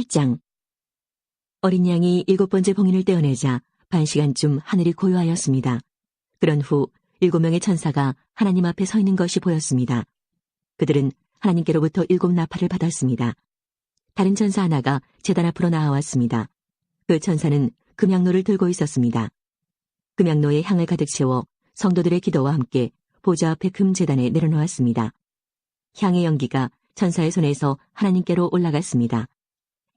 8장. 어린 양이 7번째 봉인을 떼어내자 반시간쯤 하늘이 고요하였습니다. 그런 후 7명의 천사가 하나님 앞에 서 있는 것이 보였습니다. 그들은 하나님께로부터 7 나팔을 받았습니다. 다른 천사 하나가 제단 앞으로 나아왔습니다. 그 천사는 금향로를 들고 있었습니다. 금향로에 향을 가득 채워 성도들의 기도와 함께 보좌 앞에 금 제단에 내려놓았습니다. 향의 연기가 천사의 손에서 하나님께로 올라갔습니다.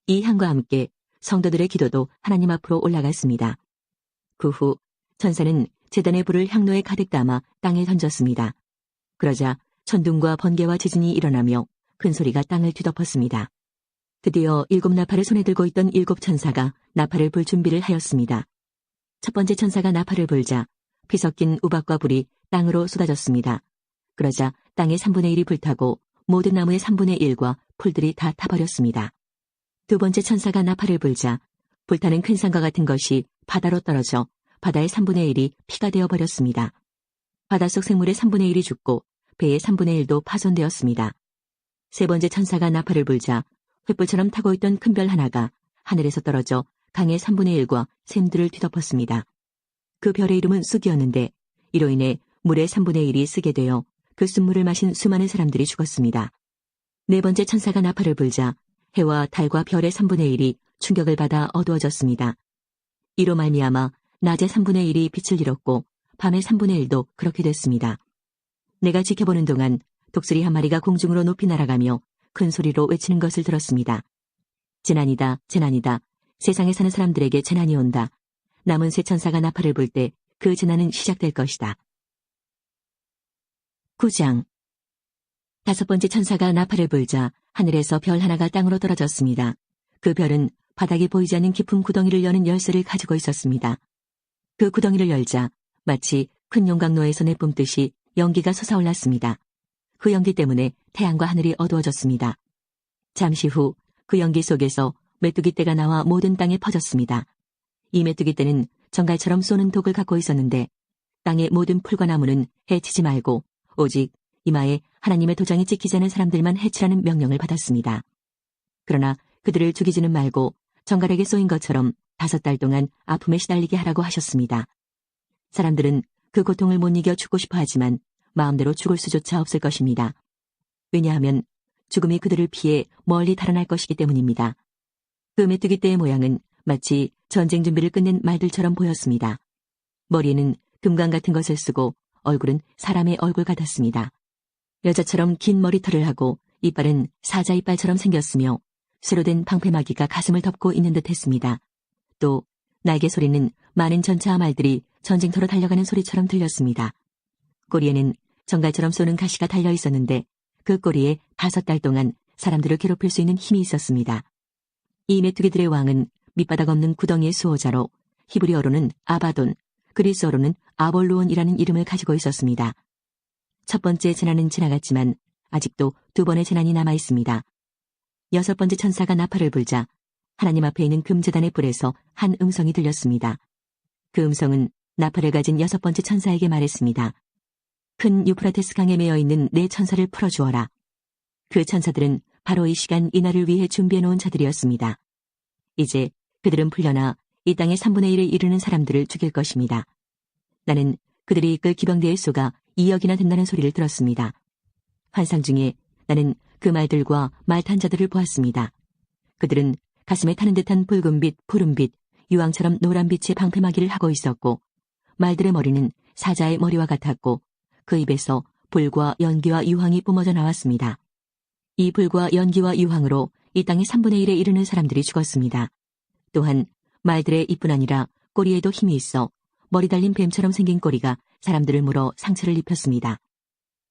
이 향과 함께 성도들의 기도도 하나님 앞으로 올라갔습니다. 그 후 천사는 제단의 불을 향로에 가득 담아 땅에 던졌습니다. 그러자 천둥과 번개와 지진이 일어나며 큰 소리가 땅을 뒤덮었습니다. 드디어 7 나팔을 손에 들고 있던 7 천사가 나팔을 불 준비를 하였습니다. 첫 번째 천사가 나팔을 불자 피 섞인 우박과 불이 땅으로 쏟아졌습니다. 그러자 땅의 3분의 1이 불타고 모든 나무의 3분의 1과 풀들이 다 타버렸습니다. 두 번째 천사가 나팔을 불자 불타는 큰 산과 같은 것이 바다로 떨어져 바다의 3분의 1이 피가 되어버렸습니다. 바닷속 생물의 3분의 1이 죽고 배의 3분의 1도 파손되었습니다. 세 번째 천사가 나팔을 불자 횃불처럼 타고 있던 큰 별 하나가 하늘에서 떨어져 강의 3분의 1과 샘들을 뒤덮었습니다. 그 별의 이름은 쑥이었는데 이로 인해 물의 3분의 1이 쓰게 되어 그 쑥물을 마신 수많은 사람들이 죽었습니다. 네 번째 천사가 나팔을 불자 해와 달과 별의 3분의 1이 충격을 받아 어두워졌습니다. 이로 말미암아 낮의 3분의 1이 빛을 잃었고 밤의 3분의 1도 그렇게 됐습니다. 내가 지켜보는 동안 독수리 한 마리가 공중으로 높이 날아가며 큰 소리로 외치는 것을 들었습니다. 재난이다, 재난이다. 세상에 사는 사람들에게 재난이 온다. 남은 세 천사가 나팔을 불 때 그 재난은 시작될 것이다. 9장. 다섯 번째 천사가 나팔을 불자 하늘에서 별 하나가 땅으로 떨어졌습니다. 그 별은 바닥이 보이지 않는 깊은 구덩이를 여는 열쇠를 가지고 있었습니다. 그 구덩이를 열자 마치 큰 용광로에서 내뿜듯이 연기가 솟아올랐습니다. 그 연기 때문에 태양과 하늘이 어두워졌습니다. 잠시 후 그 연기 속에서 메뚜기 떼가 나와 모든 땅에 퍼졌습니다. 이 메뚜기 떼는 정갈처럼 쏘는 독을 갖고 있었는데 땅의 모든 풀과 나무는 해치지 말고 오직 이마에 하나님의 도장이 찍히지 않은 사람들만 해치라는 명령을 받았습니다. 그러나 그들을 죽이지는 말고 정갈에게 쏘인 것처럼 5달 동안 아픔에 시달리게 하라고 하셨습니다. 사람들은 그 고통을 못 이겨 죽고 싶어 하지만 마음대로 죽을 수조차 없을 것입니다. 왜냐하면 죽음이 그들을 피해 멀리 달아날 것이기 때문입니다. 그 메뚜기 떼의 모양은 마치 전쟁 준비를 끝낸 말들처럼 보였습니다. 머리에는 금관 같은 것을 쓰고 얼굴은 사람의 얼굴 같았습니다. 여자처럼 긴 머리털을 하고 이빨은 사자 이빨처럼 생겼으며 쇠로 된 방패막이가 가슴을 덮고 있는 듯 했습니다. 또 날개 소리는 많은 전차와 말들이 전쟁터로 달려가는 소리처럼 들렸습니다. 꼬리에는 정갈처럼 쏘는 가시가 달려 있었는데 그 꼬리에 5달 동안 사람들을 괴롭힐 수 있는 힘이 있었습니다. 이 메뚜기들의 왕은 밑바닥 없는 구덩이의 수호자로 히브리어로는 아바돈, 그리스어로는 아볼루온이라는 이름을 가지고 있었습니다. 첫 번째 재난은 지나갔지만 아직도 2번의 재난이 남아 있습니다. 6번째 천사가 나팔을 불자 하나님 앞에 있는 금제단의 불에서 한 음성이 들렸습니다. 그 음성은 나팔을 가진 6번째 천사에게 말했습니다. 큰 유프라테스 강에 매여 있는 네 천사를 풀어주어라. 그 천사들은 바로 이 시간 이 날을 위해 준비해 놓은 자들이었습니다. 이제 그들은 풀려나 이 땅의 3분의 1에 이르는 사람들을 죽일 것입니다. 나는 그들이 이끌 기병대의 수가 2억이나 된다는 소리를 들었습니다. 환상 중에 나는 그 말들과 말 탄 자들을 보았습니다. 그들은 가슴에 타는 듯한 붉은빛, 푸른빛, 유황처럼 노란빛의 방패막이를 하고 있었고 말들의 머리는 사자의 머리와 같았고 그 입에서 불과 연기와 유황이 뿜어져 나왔습니다. 이 불과 연기와 유황으로 이 땅의 3분의 1에 이르는 사람들이 죽었습니다. 또한 말들의 입뿐 아니라 꼬리에도 힘이 있어 머리 달린 뱀처럼 생긴 꼬리가 사람들을 물어 상처를 입혔습니다.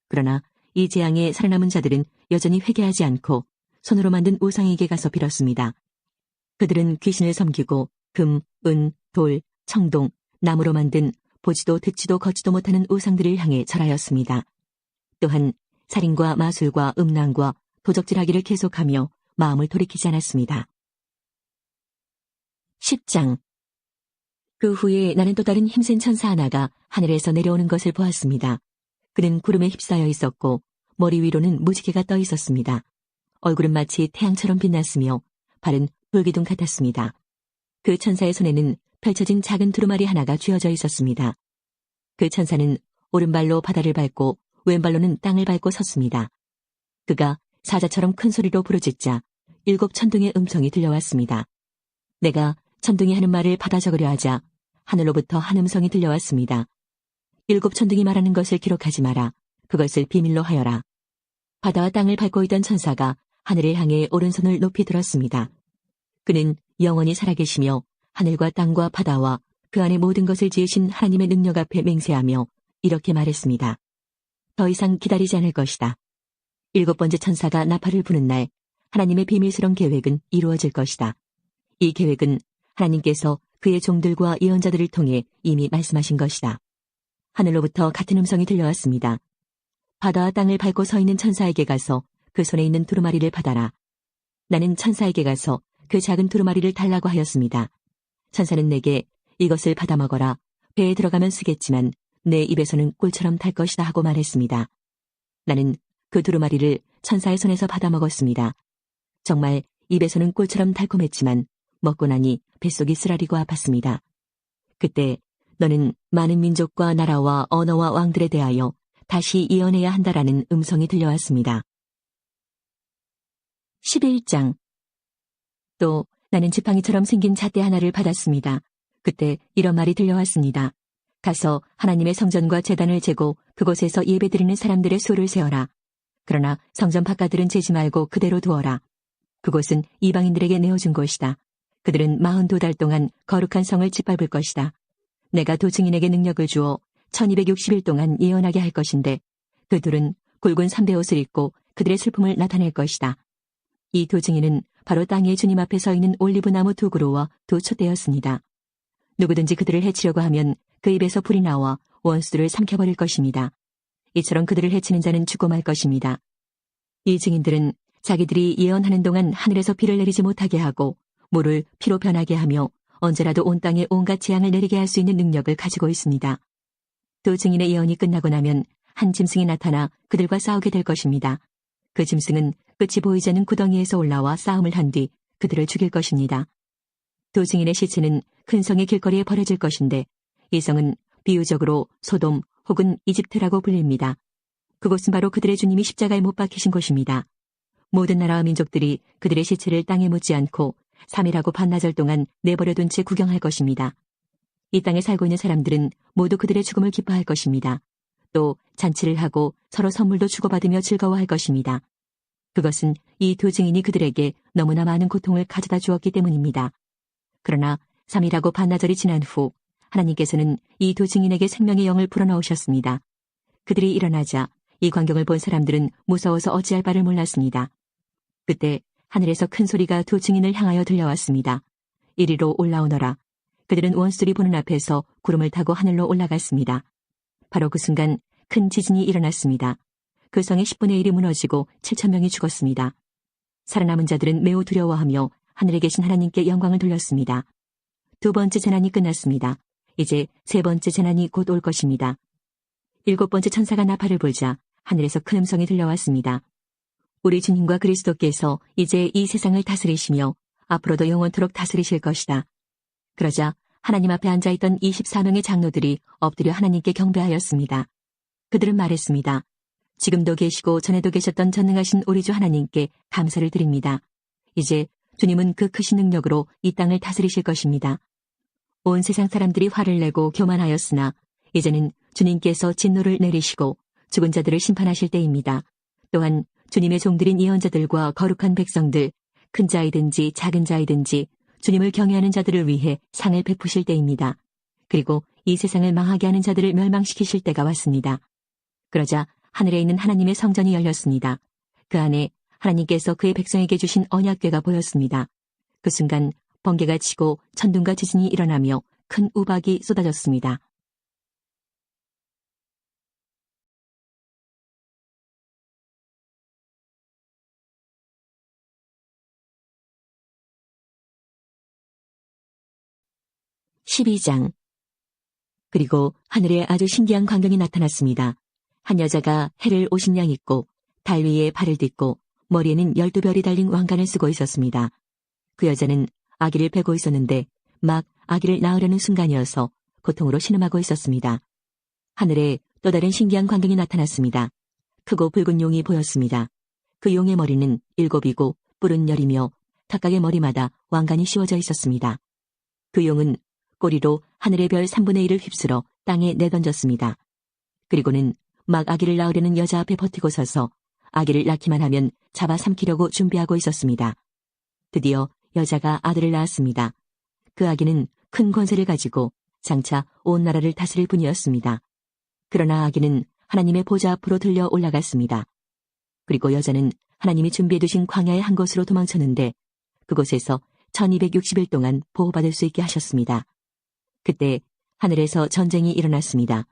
그러나 이 재앙에 살아남은 자들은 여전히 회개하지 않고 손으로 만든 우상에게 가서 빌었습니다. 그들은 귀신을 섬기고 금, 은, 돌, 청동, 나무로 만든 보지도 듣지도 걷지도 못하는 우상들을 향해 절하였습니다. 또한 살인과 마술과 음란과 도적질하기를 계속하며 마음을 돌이키지 않았습니다. 10장. 그 후에 나는 또 다른 힘센 천사 하나가 하늘에서 내려오는 것을 보았습니다. 그는 구름에 휩싸여 있었고 머리 위로는 무지개가 떠 있었습니다. 얼굴은 마치 태양처럼 빛났으며 발은 불기둥 같았습니다. 그 천사의 손에는 펼쳐진 작은 두루마리 하나가 쥐어져 있었습니다. 그 천사는 오른발로 바다를 밟고 왼발로는 땅을 밟고 섰습니다. 그가 사자처럼 큰 소리로 부르짖자 7 천둥의 음성이 들려왔습니다. 내가 천둥이 하는 말을 받아 적으려 하자 하늘로부터 한 음성이 들려왔습니다. 7 천둥이 말하는 것을 기록하지 마라. 그것을 비밀로 하여라. 바다와 땅을 밟고 있던 천사가 하늘을 향해 오른손을 높이 들었습니다. 그는 영원히 살아계시며 하늘과 땅과 바다와 그 안에 모든 것을 지으신 하나님의 능력 앞에 맹세하며 이렇게 말했습니다. 더 이상 기다리지 않을 것이다. 7번째 천사가 나팔을 부는 날 하나님의 비밀스러운 계획은 이루어질 것이다. 이 계획은 하나님께서 그의 종들과 예언자들을 통해 이미 말씀하신 것이다. 하늘로부터 같은 음성이 들려왔습니다. 바다와 땅을 밟고 서 있는 천사에게 가서 그 손에 있는 두루마리를 받아라. 나는 천사에게 가서 그 작은 두루마리를 달라고 하였습니다. 천사는 내게 이것을 받아 먹어라. 배에 들어가면 쓰겠지만 내 입에서는 꿀처럼 달 것이다 하고 말했습니다. 나는 그 두루마리를 천사의 손에서 받아 먹었습니다. 정말 입에서는 꿀처럼 달콤했지만 먹고 나니 뱃속이 쓰라리고 아팠습니다. 그때 너는 많은 민족과 나라와 언어와 왕들에 대하여 다시 예언해야 한다라는 음성이 들려왔습니다. 11장. 또 나는 지팡이처럼 생긴 잣대 하나를 받았습니다. 그때 이런 말이 들려왔습니다. 가서 하나님의 성전과 제단을 재고 그곳에서 예배드리는 사람들의 수를 세어라. 그러나 성전 바깥들은 재지 말고 그대로 두어라. 그곳은 이방인들에게 내어준 곳이다. 그들은 42달 동안 거룩한 성을 짓밟을 것이다. 내가 두 증인에게 능력을 주어 1260일 동안 예언하게 할 것인데 그 둘은 굵은 삼배 옷을 입고 그들의 슬픔을 나타낼 것이다. 이 두 증인은 바로 땅의 주님 앞에 서 있는 올리브나무 두 그루와 두 촛대였습니다. 누구든지 그들을 해치려고 하면 그 입에서 불이 나와 원수들을 삼켜버릴 것입니다. 이처럼 그들을 해치는 자는 죽고 말 것입니다. 이 증인들은 자기들이 예언하는 동안 하늘에서 비를 내리지 못하게 하고 물을 피로 변하게 하며 언제라도 온 땅에 온갖 재앙을 내리게 할 수 있는 능력을 가지고 있습니다. 두 증인의 예언이 끝나고 나면 한 짐승이 나타나 그들과 싸우게 될 것입니다. 그 짐승은 끝이 보이지 않는 구덩이에서 올라와 싸움을 한 뒤 그들을 죽일 것입니다. 두 증인의 시체는 큰 성의 길거리에 버려질 것인데 이 성은 비유적으로 소돔 혹은 이집트라고 불립니다. 그곳은 바로 그들의 주님이 십자가에 못 박히신 곳입니다. 모든 나라와 민족들이 그들의 시체를 땅에 묻지 않고 3일하고 반나절 동안 내버려둔 채 구경할 것입니다. 이 땅에 살고 있는 사람들은 모두 그들의 죽음을 기뻐할 것입니다. 또 잔치를 하고 서로 선물도 주고받으며 즐거워할 것입니다. 그것은 이 두 증인이 그들에게 너무나 많은 고통을 가져다 주었기 때문입니다. 그러나 3일하고 반나절이 지난 후 하나님께서는 이 두 증인에게 생명의 영을 불어넣으셨습니다. 그들이 일어나자 이 광경을 본 사람들은 무서워서 어찌할 바를 몰랐습니다. 그때 하늘에서 큰 소리가 두 증인을 향하여 들려왔습니다. 이리로 올라오너라. 그들은 원수들이 보는 앞에서 구름을 타고 하늘로 올라갔습니다. 바로 그 순간 큰 지진이 일어났습니다. 그 성의 10분의 1이 무너지고 7,000명이 죽었습니다. 살아남은 자들은 매우 두려워하며 하늘에 계신 하나님께 영광을 돌렸습니다. 두 번째 재난이 끝났습니다. 이제 세 번째 재난이 곧 올 것입니다. 7번째 천사가 나팔을 불자 하늘에서 큰 음성이 들려왔습니다. 우리 주님과 그리스도께서 이제 이 세상을 다스리시며 앞으로도 영원토록 다스리실 것이다. 그러자 하나님 앞에 앉아있던 24명의 장로들이 엎드려 하나님께 경배하였습니다. 그들은 말했습니다. 지금도 계시고 전에도 계셨던 전능하신 우리 주 하나님께 감사를 드립니다. 이제 주님은 그 크신 능력으로 이 땅을 다스리실 것입니다. 온 세상 사람들이 화를 내고 교만하였으나 이제는 주님께서 진노를 내리시고 죽은 자들을 심판하실 때입니다. 또한 주님의 종들인 예언자들과 거룩한 백성들, 큰 자이든지 작은 자이든지 주님을 경외하는 자들을 위해 상을 베푸실 때입니다. 그리고 이 세상을 망하게 하는 자들을 멸망시키실 때가 왔습니다. 그러자 하늘에 있는 하나님의 성전이 열렸습니다. 그 안에 하나님께서 그의 백성에게 주신 언약궤가 보였습니다. 그 순간 번개가 치고 천둥과 지진이 일어나며 큰 우박이 쏟아졌습니다. (12장) 그리고 하늘에 아주 신기한 광경이 나타났습니다. 한 여자가 해를 50냥 입고 달 위에 발을 딛고 머리에는 12별이 달린 왕관을 쓰고 있었습니다. 그 여자는 아기를 베고 있었는데 막 아기를 낳으려는 순간이어서 고통으로 신음하고 있었습니다. 하늘에 또 다른 신기한 광경이 나타났습니다. 크고 붉은 용이 보였습니다. 그 용의 머리는 7이고 뿔은 10이며 각각의 머리마다 왕관이 씌워져 있었습니다. 그 용은 꼬리로 하늘의 별 3분의 1을 휩쓸어 땅에 내던졌습니다. 그리고는 막 아기를 낳으려는 여자 앞에 버티고 서서 아기를 낳기만 하면 잡아삼키려고 준비하고 있었습니다. 드디어 여자가 아들을 낳았습니다. 그 아기는 큰 권세를 가지고 장차 온 나라를 다스릴 분이었습니다. 그러나 아기는 하나님의 보좌 앞으로 들려 올라갔습니다. 그리고 여자는 하나님이 준비해 두신 광야의 한 곳으로 도망쳤는데 그곳에서 1260일 동안 보호받을 수 있게 하셨습니다. 그때 하늘에서 전쟁이 일어났습니다.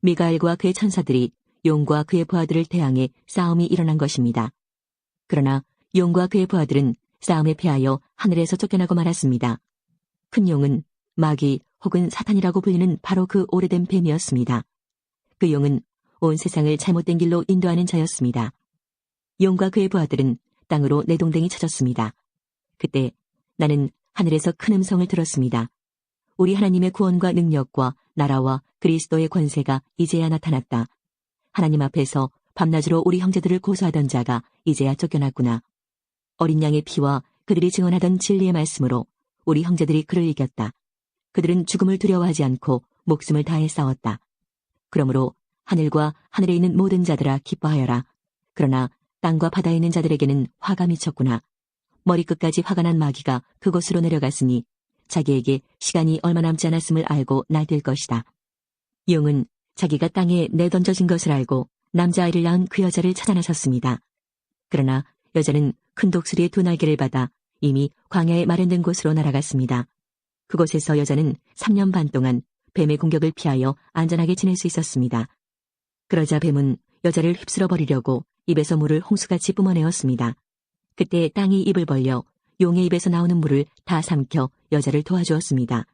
미가엘과 그의 천사들이 용과 그의 부하들을 대항해 싸움이 일어난 것입니다. 그러나 용과 그의 부하들은 싸움에 패하여 하늘에서 쫓겨나고 말았습니다. 큰 용은 마귀 혹은 사탄이라고 불리는 바로 그 오래된 뱀이었습니다. 그 용은 온 세상을 잘못된 길로 인도하는 자였습니다. 용과 그의 부하들은 땅으로 내동댕이 쳐졌습니다. 그때 나는 하늘에서 큰 음성을 들었습니다. 우리 하나님의 구원과 능력과 나라와 그리스도의 권세가 이제야 나타났다. 하나님 앞에서 밤낮으로 우리 형제들을 고소하던 자가 이제야 쫓겨났구나. 어린 양의 피와 그들이 증언하던 진리의 말씀으로 우리 형제들이 그를 이겼다. 그들은 죽음을 두려워하지 않고 목숨을 다해 싸웠다. 그러므로 하늘과 하늘에 있는 모든 자들아 기뻐하여라. 그러나 땅과 바다에 있는 자들에게는 화가 미쳤구나. 머리끝까지 화가 난 마귀가 그곳으로 내려갔으니 자기에게 시간이 얼마 남지 않았음을 알고 날뛸 것이다. 용은 자기가 땅에 내던져진 것을 알고 남자아이를 낳은 그 여자를 찾아 나섰습니다. 그러나 여자는 큰 독수리의 2날개를 받아 이미 광야에 마련된 곳으로 날아갔습니다. 그곳에서 여자는 3년 반 동안 뱀의 공격을 피하여 안전하게 지낼 수 있었습니다. 그러자 뱀은 여자를 휩쓸어 버리려고 입에서 물을 홍수같이 뿜어내었습니다. 그때 땅이 입을 벌려 용의 입에서 나오는 물을 다 삼켜 여자를 도와주었습니다.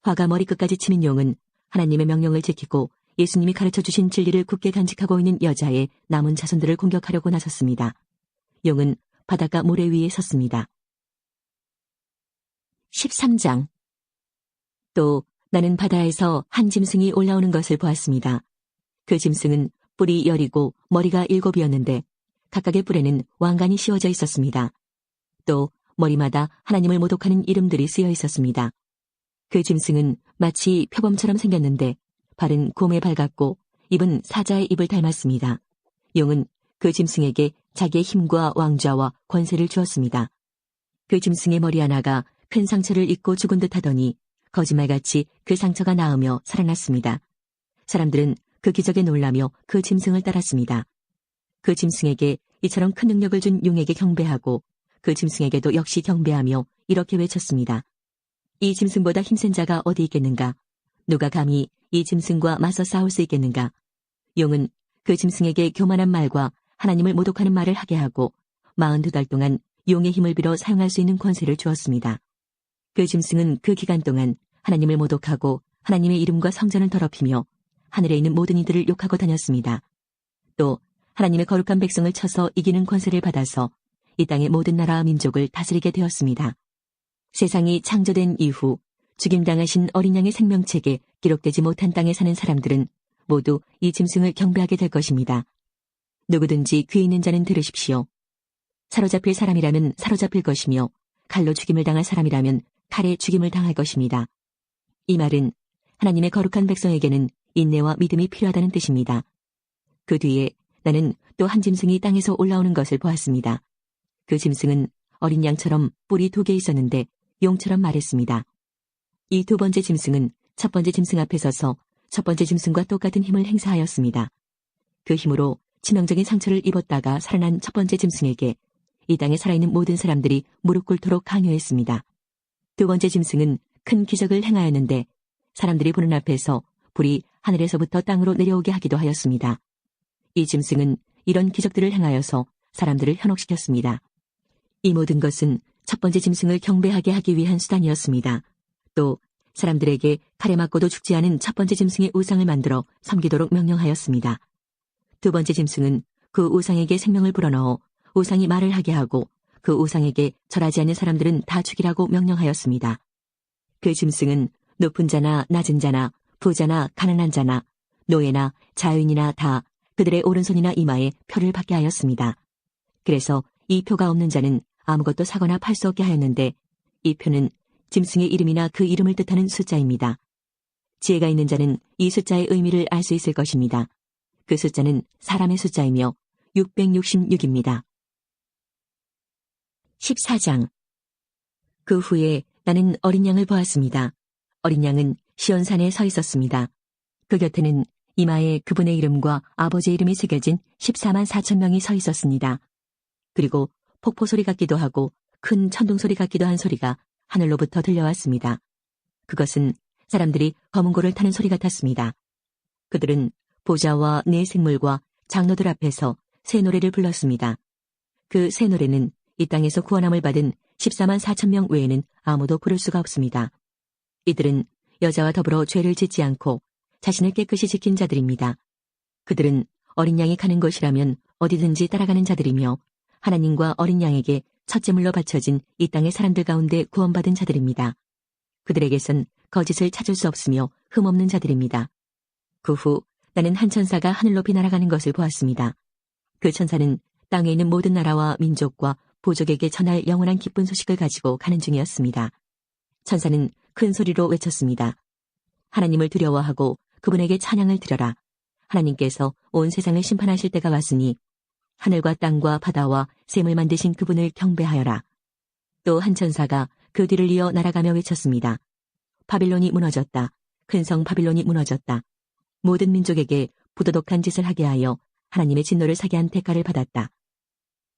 화가 머리끝까지 치민 용은 하나님의 명령을 지키고 예수님이 가르쳐주신 진리를 굳게 간직하고 있는 여자의 남은 자손들을 공격하려고 나섰습니다. 용은 바닷가 모래 위에 섰습니다. 13장. 또 나는 바다에서 한 짐승이 올라오는 것을 보았습니다. 그 짐승은 뿔이 10이고 머리가 7이었는데 각각의 뿔에는 왕관이 씌워져 있었습니다. 또 머리마다 하나님을 모독하는 이름들이 쓰여 있었습니다. 그 짐승은 마치 표범처럼 생겼는데 발은 곰의 발 같고 입은 사자의 입을 닮았습니다. 용은 그 짐승에게 자기의 힘과 왕좌와 권세를 주었습니다. 그 짐승의 머리 하나가 큰 상처를 입고 죽은 듯 하더니 거짓말같이 그 상처가 나으며 살아났습니다. 사람들은 그 기적에 놀라며 그 짐승을 따랐습니다. 그 짐승에게 이처럼 큰 능력을 준 용에게 경배하고 그 짐승에게도 역시 경배하며 이렇게 외쳤습니다. 이 짐승보다 힘센 자가 어디 있겠는가? 누가 감히 이 짐승과 맞서 싸울 수 있겠는가? 용은 그 짐승에게 교만한 말과 하나님을 모독하는 말을 하게 하고 42달 동안 용의 힘을 빌어 사용할 수 있는 권세를 주었습니다. 그 짐승은 그 기간 동안 하나님을 모독하고 하나님의 이름과 성전을 더럽히며 하늘에 있는 모든 이들을 욕하고 다녔습니다. 또 하나님의 거룩한 백성을 쳐서 이기는 권세를 받아서 이 땅의 모든 나라와 민족을 다스리게 되었습니다. 세상이 창조된 이후 죽임당하신 어린 양의 생명책에 기록되지 못한 땅에 사는 사람들은 모두 이 짐승을 경배하게 될 것입니다. 누구든지 귀 있는 자는 들으십시오. 사로잡힐 사람이라면 사로잡힐 것이며 칼로 죽임을 당할 사람이라면 칼에 죽임을 당할 것입니다. 이 말은 하나님의 거룩한 백성에게는 인내와 믿음이 필요하다는 뜻입니다. 그 뒤에 나는 또 한 짐승이 땅에서 올라오는 것을 보았습니다. 그 짐승은 어린 양처럼 뿔이 2개 있었는데 용처럼 말했습니다. 이 2번째 짐승은 첫 번째 짐승 앞에 서서 첫 번째 짐승과 똑같은 힘을 행사하였습니다. 그 힘으로 치명적인 상처를 입었다가 살아난 첫 번째 짐승에게 이 땅에 살아있는 모든 사람들이 무릎 꿇도록 강요했습니다. 2번째 짐승은 큰 기적을 행하였는데 사람들이 보는 앞에서 불이 하늘에서부터 땅으로 내려오게 하기도 하였습니다. 이 짐승은 이런 기적들을 행하여서 사람들을 현혹시켰습니다. 이 모든 것은 첫 번째 짐승을 경배하게 하기 위한 수단이었습니다. 또 사람들에게 칼에 맞고도 죽지 않은 첫 번째 짐승의 우상을 만들어 섬기도록 명령하였습니다. 2번째 짐승은 그 우상에게 생명을 불어넣어 우상이 말을 하게 하고 그 우상에게 절하지 않는 사람들은 다 죽이라고 명령하였습니다. 그 짐승은 높은 자나 낮은 자나 부자나 가난한 자나 노예나 자유인이나 다 그들의 오른손이나 이마에 표를 받게 하였습니다. 그래서 이 표가 없는 자는 아무것도 사거나 팔 수 없게 하였는데 이 표는 짐승의 이름이나 그 이름을 뜻하는 숫자입니다. 지혜가 있는 자는 이 숫자의 의미를 알 수 있을 것입니다. 그 숫자는 사람의 숫자이며 666입니다. 14장. 그 후에 나는 어린 양을 보았습니다. 어린 양은 시온산에 서 있었습니다. 그 곁에는 이마에 그분의 이름과 아버지의 이름이 새겨진 14만 4천 명이 서 있었습니다. 그리고 폭포 소리 같기도 하고 큰 천둥 소리 같기도 한 소리가 하늘로부터 들려왔습니다. 그것은 사람들이 검은 고를 타는 소리 같았습니다. 그들은 보좌와 네 생물과 장로들 앞에서 새 노래를 불렀습니다. 그 새 노래는 이 땅에서 구원함을 받은 14만 4천 명 외에는 아무도 부를 수가 없습니다. 이들은 여자와 더불어 죄를 짓지 않고 자신을 깨끗이 지킨 자들입니다. 그들은 어린 양이 가는 곳이라면 어디든지 따라가는 자들이며 하나님과 어린 양에게 첫제물로 바쳐진 이 땅의 사람들 가운데 구원받은 자들입니다. 그들에게선 거짓을 찾을 수 없으며 흠없는 자들입니다. 그 후 나는 한 천사가 하늘 높이 날아가는 것을 보았습니다. 그 천사는 땅에 있는 모든 나라와 민족과 부족에게 전할 영원한 기쁜 소식을 가지고 가는 중이었습니다. 천사는 큰 소리로 외쳤습니다. 하나님을 두려워하고 그분에게 찬양을 드려라. 하나님께서 온 세상을 심판하실 때가 왔으니 하늘과 땅과 바다와 샘을 만드신 그분을 경배하여라. 또 한 천사가 그 뒤를 이어 날아가며 외쳤습니다. 바빌론이 무너졌다. 큰 성 바빌론이 무너졌다. 모든 민족에게 부도덕한 짓을 하게 하여 하나님의 진노를 사게 한 대가를 받았다.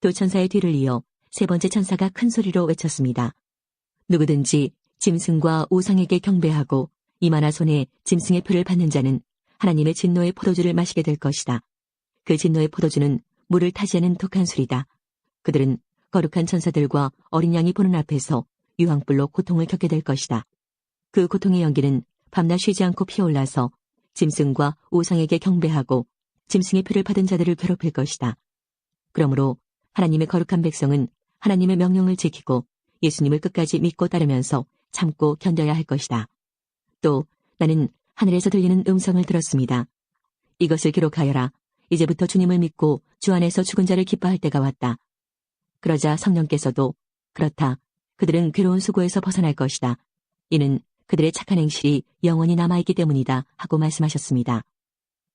또 천사의 뒤를 이어 세 번째 천사가 큰 소리로 외쳤습니다. 누구든지 짐승과 우상에게 경배하고 이마나 손에 짐승의 표를 받는 자는 하나님의 진노의 포도주를 마시게 될 것이다. 그 진노의 포도주는 물을 타지 않은 독한 술이다. 그들은 거룩한 천사들과 어린 양이 보는 앞에서 유황불로 고통을 겪게 될 것이다. 그 고통의 연기는 밤낮 쉬지 않고 피어올라서 짐승과 우상에게 경배하고 짐승의 표를 받은 자들을 괴롭힐 것이다. 그러므로 하나님의 거룩한 백성은 하나님의 명령을 지키고 예수님을 끝까지 믿고 따르면서 참고 견뎌야 할 것이다. 또 나는 하늘에서 들리는 음성을 들었습니다. 이것을 기록하여라. 이제부터 주님을 믿고 주 안에서 죽은 자를 기뻐할 때가 왔다. 그러자 성령께서도 그렇다. 그들은 괴로운 수고에서 벗어날 것이다. 이는 그들의 착한 행실이 영원히 남아있기 때문이다 하고 말씀하셨습니다.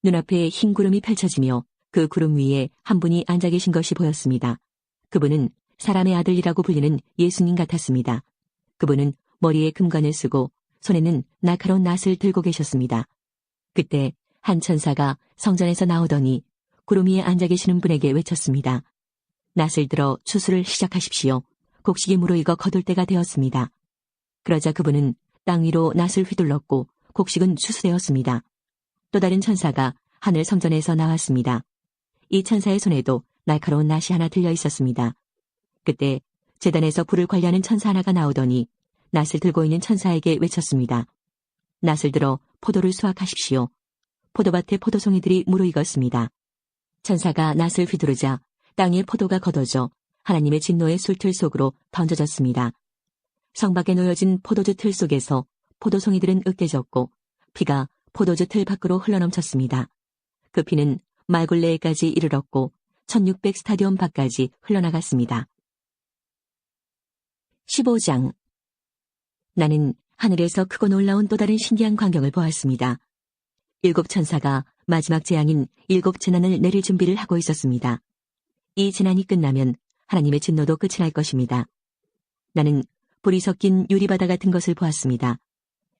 눈앞에 흰 구름이 펼쳐지며 그 구름 위에 한 분이 앉아 계신 것이 보였습니다. 그분은 사람의 아들이라고 불리는 예수님 같았습니다. 그분은 머리에 금관을 쓰고 손에는 날카로운 낫을 들고 계셨습니다. 그때 한 천사가 성전에서 나오더니 구름 위에 앉아 계시는 분에게 외쳤습니다. 낫을 들어 추수를 시작하십시오. 곡식이 무르익어 거둘 때가 되었습니다. 그러자 그분은 땅 위로 낫을 휘둘렀고 곡식은 추수되었습니다. 또 다른 천사가 하늘 성전에서 나왔습니다. 이 천사의 손에도 날카로운 낫이 하나 들려 있었습니다. 그때 제단에서 불을 관리하는 천사 하나가 나오더니 낫을 들고 있는 천사에게 외쳤습니다. 낫을 들어 포도를 수확하십시오. 포도밭에 포도송이들이 무르익었습니다. 천사가 낫을 휘두르자 땅에 포도가 걷어져 하나님의 진노의 술틀 속으로 던져졌습니다. 성 밖에 놓여진 포도주 틀 속에서 포도송이들은 으깨졌고 피가 포도주 틀 밖으로 흘러넘쳤습니다. 그 피는 말굴레에까지 이르렀고 1600 스타디움 밖까지 흘러나갔습니다. 15장. 나는 하늘에서 크고 놀라운 또 다른 신기한 광경을 보았습니다. 7 천사가 마지막 재앙인 7 재난을 내릴 준비를 하고 있었습니다. 이 재난이 끝나면 하나님의 진노도 끝이 날 것입니다. 나는 불이 섞인 유리바다 같은 것을 보았습니다.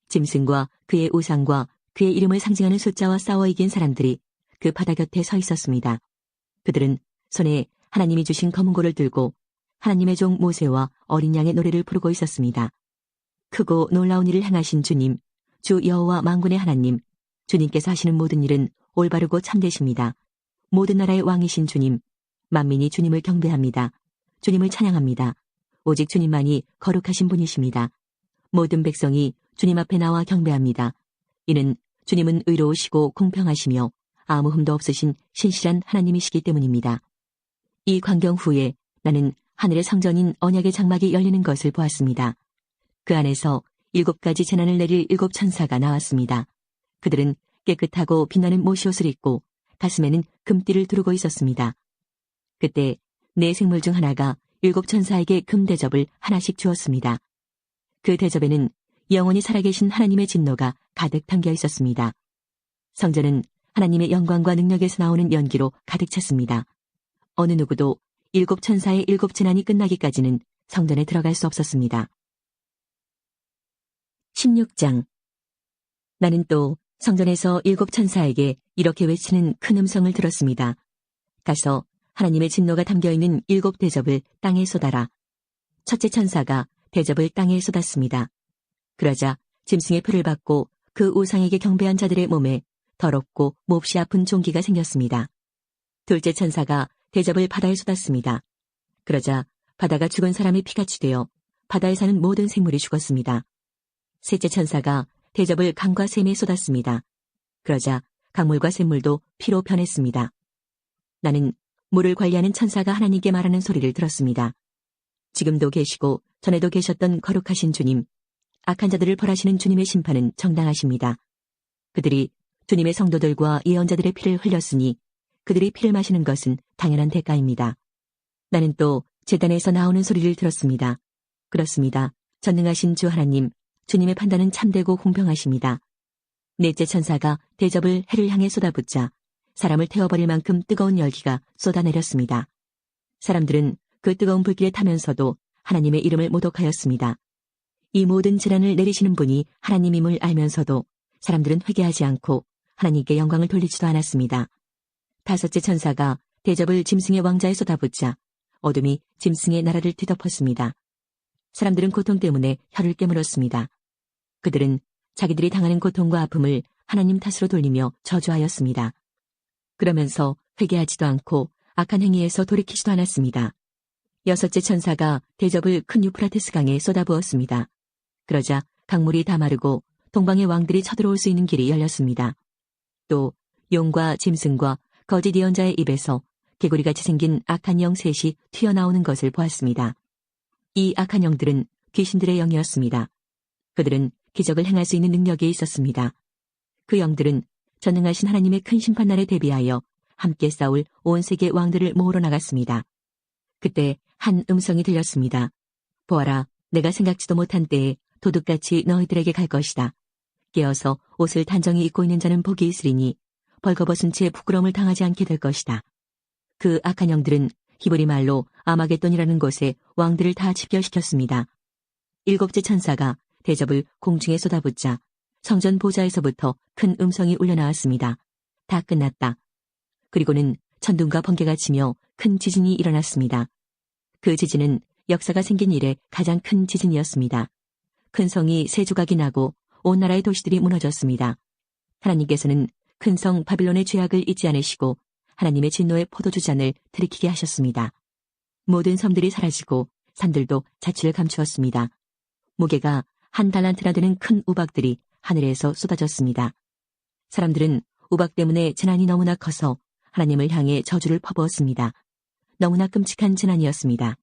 짐승과 그의 우상과 그의 이름을 상징하는 숫자와 싸워 이긴 사람들이 그 바다 곁에 서 있었습니다. 그들은 손에 하나님이 주신 검은 고를 들고 하나님의 종 모세와 어린 양의 노래를 부르고 있었습니다. 크고 놀라운 일을 행하신 주님, 주 여호와 만군의 하나님, 주님께서 하시는 모든 일은 올바르고 참되십니다. 모든 나라의 왕이신 주님, 만민이 주님을 경배합니다. 주님을 찬양합니다. 오직 주님만이 거룩하신 분이십니다. 모든 백성이 주님 앞에 나와 경배합니다. 이는 주님은 의로우시고 공평하시며 아무 흠도 없으신 신실한 하나님이시기 때문입니다. 이 광경 후에 나는 하늘의 성전인 언약의 장막이 열리는 것을 보았습니다. 그 안에서 7가지 재난을 내릴 7천사가 나왔습니다. 그들은 깨끗하고 빛나는 못옷을 입고 가슴에는 금띠를 두르고 있었습니다. 그때 네 생물 중 하나가 7천사에게 금대접을 하나씩 주었습니다. 그 대접에는 영원히 살아계신 하나님의 진노가 가득 담겨 있었습니다. 성전은 하나님의 영광과 능력에서 나오는 연기로 가득 찼습니다. 어느 누구도 7천사의 7재난이 끝나기까지는 성전에 들어갈 수 없었습니다. 16장. 나는 또 성전에서 7천사에게 이렇게 외치는 큰 음성을 들었습니다. 가서 하나님의 진노가 담겨있는 7대접을 땅에 쏟아라. 첫째 천사가 대접을 땅에 쏟았습니다. 그러자 짐승의 표를 받고 그 우상에게 경배한 자들의 몸에 더럽고 몹시 아픈 종기가 생겼습니다. 둘째 천사가 대접을 바다에 쏟았습니다. 그러자 바다가 죽은 사람의 피같이 되어 바다에 사는 모든 생물이 죽었습니다. 셋째 천사가 대접을 강과 샘에 쏟았습니다. 그러자 강물과 샘물도 피로 변했습니다. 나는 물을 관리하는 천사가 하나님께 말하는 소리를 들었습니다. 지금도 계시고 전에도 계셨던 거룩하신 주님, 악한 자들을 벌하시는 주님의 심판은 정당하십니다. 그들이 주님의 성도들과 예언자들의 피를 흘렸으니 그들이 피를 마시는 것은 당연한 대가입니다. 나는 또 제단에서 나오는 소리를 들었습니다. 그렇습니다. 전능하신 주 하나님, 주님의 판단은 참되고 공평하십니다. 넷째 천사가 대접을 해를 향해 쏟아붓자 사람을 태워버릴 만큼 뜨거운 열기가 쏟아내렸습니다. 사람들은 그 뜨거운 불길에 타면서도 하나님의 이름을 모독하였습니다. 이 모든 재난을 내리시는 분이 하나님임을 알면서도 사람들은 회개하지 않고 하나님께 영광을 돌리지도 않았습니다. 다섯째 천사가 대접을 짐승의 왕자에 쏟아붓자 어둠이 짐승의 나라를 뒤덮었습니다. 사람들은 고통 때문에 혀를 깨물었습니다. 그들은 자기들이 당하는 고통과 아픔을 하나님 탓으로 돌리며 저주하였습니다. 그러면서 회개하지도 않고 악한 행위에서 돌이키지도 않았습니다. 여섯째 천사가 대접을 큰 유프라테스 강에 쏟아부었습니다. 그러자 강물이 다 마르고 동방의 왕들이 쳐들어올 수 있는 길이 열렸습니다. 또 용과 짐승과 거짓 예언자의 입에서 개구리같이 생긴 악한 영 셋이 튀어나오는 것을 보았습니다. 이 악한 영들은 귀신들의 영이었습니다. 그들은 기적을 행할 수 있는 능력이 있었습니다. 그 영들은 전능하신 하나님의 큰 심판날에 대비하여 함께 싸울 온 세계 왕들을 모으러 나갔습니다. 그때 한 음성이 들렸습니다. 보아라, 내가 생각지도 못한 때에 도둑같이 너희들에게 갈 것이다. 깨어서 옷을 단정히 입고 있는 자는 복이 있으리니 벌거벗은 채 부끄러움을 당하지 않게 될 것이다. 그 악한 영들은 히브리 말로 아마겟돈이라는 곳에 왕들을 다 집결시켰습니다. 일곱째 천사가 대접을 공중에 쏟아붓자 성전 보좌에서부터 큰 음성이 울려나왔습니다. 다 끝났다. 그리고는 천둥과 번개가 치며 큰 지진이 일어났습니다. 그 지진은 역사가 생긴 이래 가장 큰 지진이었습니다. 큰 성이 세 조각이 나고 온 나라의 도시들이 무너졌습니다. 하나님께서는 큰 성 바빌론의 죄악을 잊지 않으시고 하나님의 진노의 포도주잔을 들이키게 하셨습니다. 모든 섬들이 사라지고 산들도 자취를 감추었습니다. 무게가 한 달란트나 되는 큰 우박들이 하늘에서 쏟아졌습니다. 사람들은 우박 때문에 재난이 너무나 커서 하나님을 향해 저주를 퍼부었습니다. 너무나 끔찍한 재난이었습니다.